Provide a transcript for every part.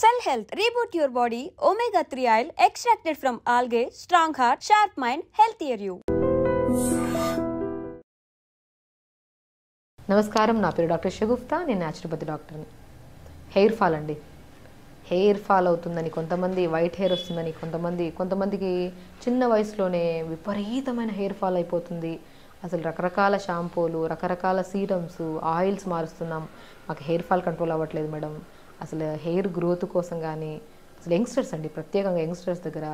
Cell Health, reboot your body, omega-3 oil extracted from algae, strong heart, sharp mind, healthier you. నమస్కారం, నా పేరు doctor Shagufta. నేను naturopathy డాక్టర్ని. Hair fall అండి. Hair fall అవుతుందని కొంతమంది, వైట్ హెయిర్ వస్తుందని కొంతమందికి చిన్న వయసులోనే విపరీతమైన హెయిర్ ఫాల్ అయిపోతుంది. అసలు రకరకాల షాంపూలు, రకరకాల సీరమ్స్, ఆయిల్స్ మారుస్తున్నాం, మాకు హెయిర్ ఫాల్ కంట్రోల్ అవ్వట్లేదు మేడం. అసలు హెయిర్ గ్రోత్ కోసం కానీ, అసలు యంగ్స్టర్స్ అండి, ప్రత్యేకంగా యంగ్స్టర్స్ దగ్గర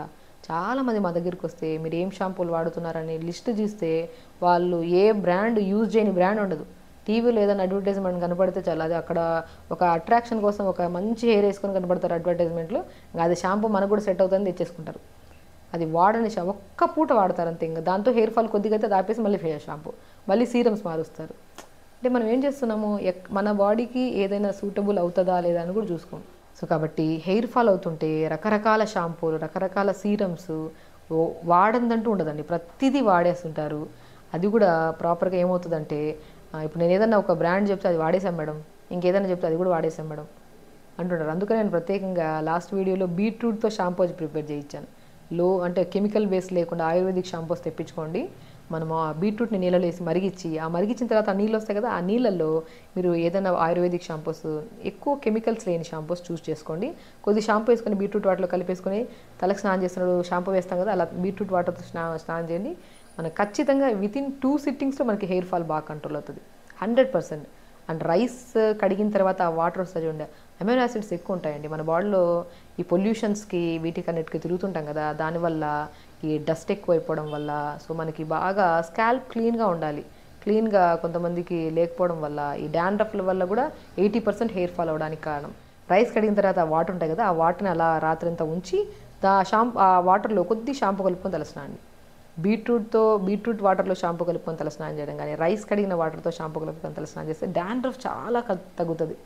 చాలామంది మా దగ్గరికి వస్తే మీరు ఏం షాంపూలు వాడుతున్నారని లిస్ట్ చూస్తే వాళ్ళు ఏ బ్రాండ్ యూజ్ చేయని బ్రాండ్ ఉండదు. టీవీలో ఏదైనా అడ్వర్టైజ్మెంట్ కనపడితే చాలు, అది అక్కడ ఒక అట్రాక్షన్ కోసం ఒక మంచి హెయిర్ వేసుకొని కనపడతారు అడ్వర్టైజ్మెంట్లో, అది షాంపూ మనకు కూడా సెట్ అవుతుందని తెచ్చేసుకుంటారు. అది వాడని ఒక్క పూట వాడతారు అంతే. ఇంకా దాంతో హెయిర్ ఫాల్ కొద్దిగా అయితే దాపేసి మళ్ళీ షాంపూ, మళ్ళీ సీరమ్స్ మారుస్తారు. అంటే మనం ఏం చేస్తున్నాము, మన బాడీకి ఏదైనా సూటబుల్ అవుతుందా లేదా అని కూడా చూసుకోం. సో కాబట్టి హెయిర్ ఫాల్ అవుతుంటే రకరకాల షాంపూలు, రకరకాల సీరమ్స్ వాడందంటూ ఉండదండి, ప్రతిదీ వాడేస్తుంటారు. అది కూడా ప్రాపర్గా ఏమవుతుందంటే, ఇప్పుడు నేను ఏదన్నా ఒక బ్రాండ్ చెప్తే అది వాడేసాం మేడం, ఇంకేదైనా చెప్తే అది కూడా వాడేసాం మేడం అంటుంటారు. అందుకని నేను ప్రత్యేకంగా లాస్ట్ వీడియోలో బీట్రూట్తో షాంపూ ప్రిపేర్ చేయించాను. అంటే కెమికల్ బేస్ లేకుండా ఆయుర్వేదిక్ షాంపూస్ తెప్పించుకోండి. మనం ఆ బీట్రూట్ని నీళ్ళలో వేసి మరిగించి, ఆ మరిగించిన తర్వాత ఆ నీళ్ళు వస్తాయి కదా, ఆ నీళ్ళల్లో మీరు ఏదైనా ఆయుర్వేదిక్ షాంపూస్, ఎక్కువ కెమికల్స్ లేని షాంపూస్ చూస్ చేసుకోండి. కొద్ది షాంపూ వేసుకొని బీట్రూట్ వాటర్లో కలిపేసుకొని తలకు స్నానం చేస్తున్నప్పుడు షాంపూ వేస్తాం కదా, అలా బీట్రూట్ వాటర్తో స్నానం చేయండి. మనకు ఖచ్చితంగా వితిన్ 2 సిట్టింగ్స్లో మనకి హెయిర్ ఫాల్ బాగా కంట్రోల్ అవుతుంది 100%. అండ్ రైస్ కడిగిన తర్వాత ఆ వాటర్ వస్తుంది చూడండి, అమైనో యాసిడ్స్ ఎక్కువ ఉంటాయండి మన బాడీలో. ఈ పొల్యూషన్స్కి వీటికన్నిటికి తిరుగుతుంటాం కదా, దానివల్ల ఈ డస్ట్ ఎక్కువ అయిపోవడం వల్ల, సో మనకి బాగా స్కాల్ప్ క్లీన్గా ఉండాలి. క్లీన్గా కొంతమందికి లేకపోవడం వల్ల, ఈ డాండ్రఫ్ల వల్ల కూడా 80% హెయిర్ ఫాల్ అవ్వడానికి కారణం. రైస్ కడిగిన తర్వాత ఆ వాటర్ ఉంటాయి కదా, ఆ వాటర్ని అలా రాత్రంతా ఉంచి ఆ వాటర్లో కొద్ది షాంపూ కలుపుకొని తలస్నానండి. బీట్రూట్ వాటర్లో షాంపూ కలుపుకొని తలస్నానం చేయడం కానీ, రైస్ కడిగిన వాటర్తో షాంపూ కలుపుకొని తలస్నానం చేస్తే డాండ్రఫ్ చాలా తగ్గుతుంది.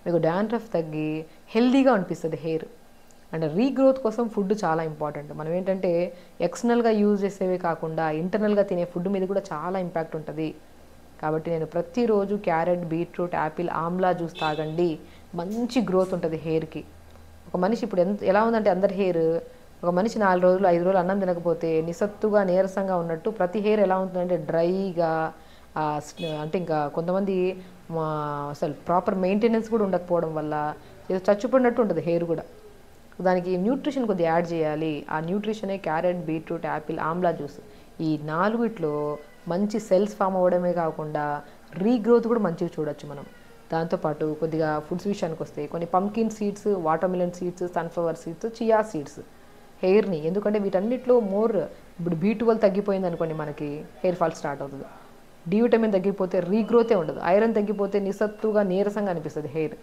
మీకు డాండ్రఫ్ తగ్గి హెల్దీగా అనిపిస్తుంది హెయిర్. అండ్ రీగ్రోత్ కోసం ఫుడ్ చాలా ఇంపార్టెంట్. మనం ఏంటంటే ఎక్స్టర్నల్గా యూజ్ చేసేవే కాకుండా ఇంటర్నల్గా తినే ఫుడ్ మీద కూడా చాలా ఇంపాక్ట్ ఉంటుంది. కాబట్టి నేను ప్రతిరోజు carrot, beetroot, apple, amla juice తాగండి, మంచి గ్రోత్ ఉంటుంది హెయిర్కి. ఒక మనిషి ఇప్పుడు ఎలా ఉందంటే అందరి హెయిర్, ఒక మనిషి 4 రోజులు 5 రోజులు అన్నం తినకపోతే నిస్సత్తుగా నీరసంగా ఉన్నట్టు ప్రతి హెయిర్ ఎలా ఉంటుందంటే డ్రైగా, అంటే ఇంకా కొంతమంది అసలు ప్రాపర్ మెయింటెనెన్స్ కూడా ఉండకపోవడం వల్ల ఏదో చచ్చిపోయినట్టు ఉంటుంది హెయిర్ కూడా. దానికి న్యూట్రిషన్ కొద్దిగా యాడ్ చేయాలి. ఆ న్యూట్రిషనే carrot, beetroot, apple, amla juice. ఈ 4 మంచి సెల్స్ ఫామ్ అవ్వడమే కాకుండా రీగ్రోత్ కూడా మంచిగా చూడొచ్చు మనం. దాంతోపాటు కొద్దిగా ఫుడ్స్ విషయానికి వస్తే కొన్ని pumpkin seeds, water melon seeds, sunflower seeds, chia seeds హెయిర్ని, ఎందుకంటే వీటన్నిటిలో ఇప్పుడు B12 తగ్గిపోయింది అనుకోండి, మనకి హెయిర్ ఫాల్ స్టార్ట్ అవుతుంది. డి విటమిన్ తగ్గిపోతే రీగ్రోతే ఉండదు. ఐరన్ తగ్గిపోతే నిస్సత్తుగా నీరసంగా అనిపిస్తుంది హెయిర్.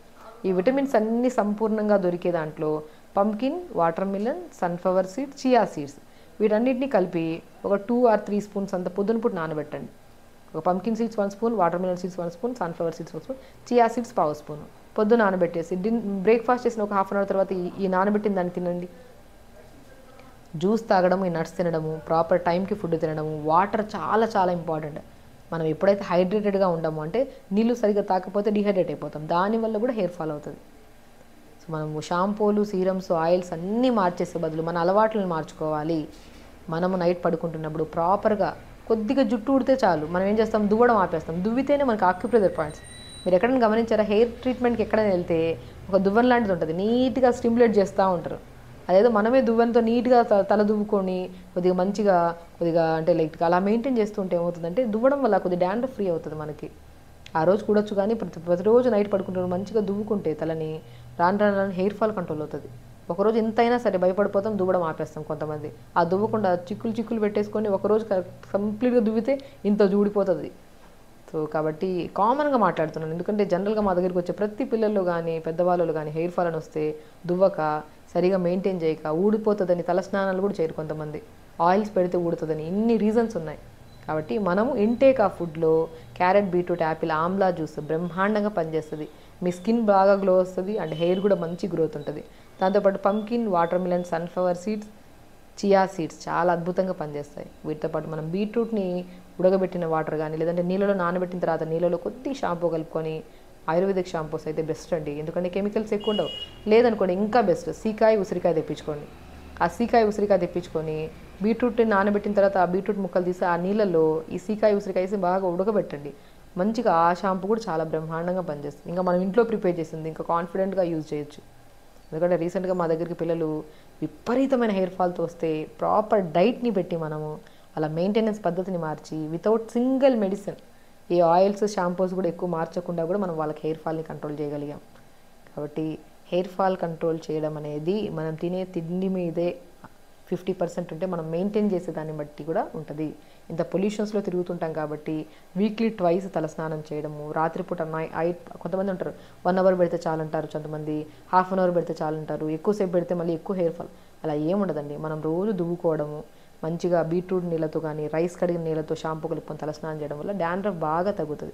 ఈ విటమిన్స్ అన్నీ సంపూర్ణంగా దొరికే దాంట్లో pumpkin, water melon, sunflower seeds, chia seeds వీటన్నిటిని కలిపి ఒక 2 or 3 స్పూన్స్ అంత పొద్దున పూట నానబెట్టండి. ఒక pumpkin seeds 1 spoon, water melon seeds 1 spoon, sunflower seeds 1 spoon, chia seeds 1/2 spoon పొద్దున నానబెట్టేసి బ్రేక్ఫాస్ట్ చేసిన ఒక హాఫ్ అన్ అవర్ తర్వాత ఈ నానబెట్టిన దాన్ని తినండి. జ్యూస్ తాగడము, ఈ నట్స్ తినడము, ప్రాపర్ టైంకి ఫుడ్ తినడము, వాటర్ చాలా చాలా ఇంపార్టెంట్. మనం ఎప్పుడైతే హైడ్రేటెడ్గా ఉండమో, అంటే నీళ్ళు సరిగ్గా తాకపోతే డిహైడ్రేట్ అయిపోతాం, దానివల్ల కూడా హెయిర్ ఫాల్ అవుతుంది. సో మనము షాంపూలు, సీరమ్స్, ఆయిల్స్ అన్నీ మార్చేసే బదులు మన అలవాట్లను మార్చుకోవాలి. మనము నైట్ పడుకుంటున్నప్పుడు ప్రాపర్గా కొద్దిగా జుట్టు ఊడితే చాలు, మనం ఏం చేస్తాం, దువ్వడం ఆపేస్తాం. దువ్వితేనే మనకు ఆక్యుప్రెషర్ పాయింట్స్. మీరు ఎక్కడైనా గమనించారా, హెయిర్ ట్రీట్మెంట్కి ఎక్కడైనా వెళ్తే ఒక దువ్వెన లాంటిది ఉంటుంది, నీట్గా స్టిమ్యులేట్ చేస్తూ ఉంటారు. అదేదో మనమే దువ్వెనతో నీట్గా తల దువ్వుకొని కొద్దిగా అంటే లైట్గా అలా మెయింటైన్ చేస్తుంటే ఏమవుతుందంటే, దువ్వడం వల్ల కొద్దిగా డాండ్రఫ్ ఫ్రీ అవుతుంది మనకి. ఆ రోజు కూడొచ్చు, కానీ ప్రతిరోజు నైట్ పడుకుంటారు మంచిగా దువ్వుకుంటే తలని, రాను హెయిర్ ఫాల్ కంట్రోల్ అవుతుంది. ఒకరోజు ఎంతైనా సరే భయపడిపోతాం, దువ్వడం ఆపేస్తాం కొంతమంది. ఆ దువ్వకుండా చిక్కులు పెట్టేసుకొని ఒకరోజు కంప్లీట్గా దువ్వితే ఇంత ఊడిపోతుంది. సో కాబట్టి కామన్గా మాట్లాడుతున్నాను, ఎందుకంటే జనరల్గా మా దగ్గరికి వచ్చే ప్రతి పిల్లల్లో కానీ పెద్దవాళ్ళు కానీ హెయిర్ ఫాల్ అని వస్తే దువ్వక, సరిగా మెయింటైన్ చేయక, ఊడిపోతుందని తలస్నానాలు కూడా చేయరు కొంతమంది, ఆయిల్స్ పెడితే ఊడుతుందని, ఇన్ని రీజన్స్ ఉన్నాయి. కాబట్టి మనము ఇంటేక్ ఆ ఫుడ్లో carrot, beetroot, apple, amla juice బ్రహ్మాండంగా పనిచేస్తుంది. మీ స్కిన్ బాగా గ్లో వస్తుంది అండ్ హెయిర్ కూడా మంచి గ్రోత్ ఉంటుంది. దాంతోపాటు pumpkin, water melon, sunflower seeds, chia seeds చాలా అద్భుతంగా పనిచేస్తాయి. వీటితో పాటు మనం బీట్రూట్ని ఉడకబెట్టిన వాటర్ కానీ, లేదంటే నీళ్ళలో నానబెట్టిన తర్వాత నీళ్ళలో కొద్ది షాంపూ కలుపుకొని ఆయుర్వేదిక్ షాంపూస్ అయితే బెస్ట్ అండి, ఎందుకంటే కెమికల్స్ ఎక్కువ ఉండవు. లేదనుకోండి ఇంకా బెస్ట్, సీకాయ ఉసిరికాయ తెప్పించుకోండి. ఆ సీకాయ ఉసిరికాయ తెప్పించుకొని బీట్రూట్ని నానబెట్టిన తర్వాత ఆ బీట్రూట్ ముక్కలు తీసి ఆ నీళ్ళల్లో ఈ సీకాయ ఉసిరికాయ వేసి బాగా ఉడకబెట్టండి. మంచిగా ఆ షాంపూ కూడా చాలా బ్రహ్మాండంగా పనిచేస్తుంది. ఇంకా మనం ఇంట్లో ప్రిపేర్ చేసింది ఇంకా కాన్ఫిడెంట్గా యూజ్ చేయొచ్చు. ఎందుకంటే రీసెంట్గా మా దగ్గరికి పిల్లలు విపరీతమైన హెయిర్ ఫాల్తో వస్తే ప్రాపర్ డైట్ని పెట్టి మనము అలా మెయింటెనెన్స్ పద్ధతిని మార్చి వితౌట్ సింగిల్ మెడిసిన్, ఈ ఆయిల్స్ షాంపూస్ కూడా ఎక్కువ మార్చకుండా కూడా మనం వాళ్ళకి హెయిర్ ఫాల్ని కంట్రోల్ చేయగలిగాం. కాబట్టి హెయిర్ ఫాల్ కంట్రోల్ చేయడం అనేది మనం తినే తిండి మీదే 50% ఉంటే మనం మెయింటైన్ చేసే దాన్ని బట్టి కూడా ఉంటుంది. ఇంత పొల్యూషన్స్లో తిరుగుతుంటాం కాబట్టి వీక్లీ ట్వైస్ తలస్నానం చేయడము, రాత్రిపూట కొంతమంది ఉంటారు 1 అవర్ పెడితే చాలంటారు, కొంతమంది హాఫ్ అన్ అవర్ పెడితే చాలంటారు, ఎక్కువసేపు పెడితే మళ్ళీ ఎక్కువ హెయిర్ ఫాల్. అలా ఏముండదండి. మనం రోజు దువ్వుకోవడము, మంచిగా బీట్రూట్ నీళ్ళతో కానీ రైస్ కడిగిన నీళ్ళతో షాంపూ కలుపుకొని తలస్నానం చేయడం వల్ల డాండ్రఫ్ బాగా తగ్గుతుంది.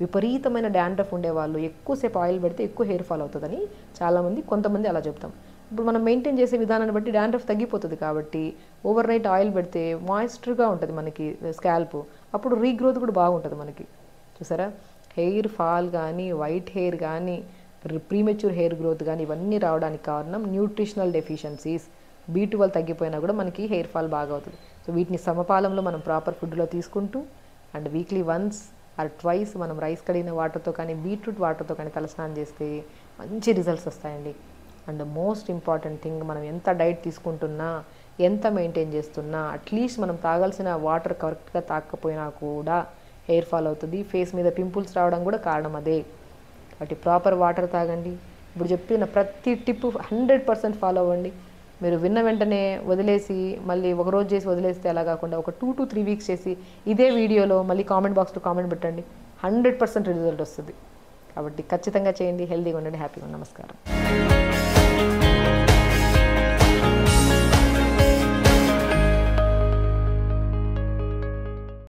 విపరీతమైన డాండ్రఫ్ ఉండేవాళ్ళు ఎక్కువసేపు ఆయిల్ పెడితే ఎక్కువ హెయిర్ ఫాల్ అవుతుందని చాలామంది, కొంతమంది అలా చెప్తాం. ఇప్పుడు మనం మెయింటైన్ చేసే విధానాన్ని బట్టి డాండ్రఫ్ తగ్గిపోతుంది. కాబట్టి ఓవర్ నైట్ ఆయిల్ పెడితే మాయిశ్చర్గా ఉంటుంది మనకి స్కాల్ప్, అప్పుడు రీగ్రోత్ కూడా బాగుంటుంది మనకి. చూసారా, హెయిర్ ఫాల్ కానీ, వైట్ హెయిర్ కానీ, ప్రీమెచ్యూర్ హెయిర్ గ్రోత్ కానీ ఇవన్నీ రావడానికి కారణం న్యూట్రిషనల్ డెఫిషియన్సీస్. B12 తగ్గిపోయినా కూడా మనకి హెయిర్ ఫాల్ బాగా అవుతుంది. సో వీటిని సమపాలంలో మనం ప్రాపర్ ఫుడ్లో తీసుకుంటూ and weekly once or twice మనం రైస్ కడిగిన వాటర్తో కానీ బీట్రూట్ వాటర్తో కానీ తలస్నానం చేస్తే మంచి రిజల్ట్స్ వస్తాయండి. అండ్ మోస్ట్ ఇంపార్టెంట్ థింగ్, మనం ఎంత డైట్ తీసుకుంటున్నా, ఎంత మెయింటైన్ చేస్తున్నా, అట్లీస్ట్ మనం తాగాల్సిన వాటర్ కరెక్ట్గా తాగకపోయినా కూడా హెయిర్ ఫాల్ అవుతుంది. ఫేస్ మీద పింపుల్స్ రావడం కూడా కారణం అదే. కాబట్టి ప్రాపర్ వాటర్ తాగండి. ఇప్పుడు చెప్పిన ప్రతి టిప్ 100% ఫాలో అవ్వండి. మీరు విన్న వెంటనే వదిలేసి మళ్ళీ ఒకరోజు చేసి వదిలేస్తే అలా కాకుండా ఒక 2 to 3 వీక్స్ చేసి ఇదే వీడియోలో మళ్ళీ కామెంట్ బాక్స్లో కామెంట్ పెట్టండి, 100% రిజల్ట్ వస్తుంది. కాబట్టి ఖచ్చితంగా చేయండి. హెల్తీగా ఉండండి, హ్యాపీగా ఉండండి. నమస్కారం.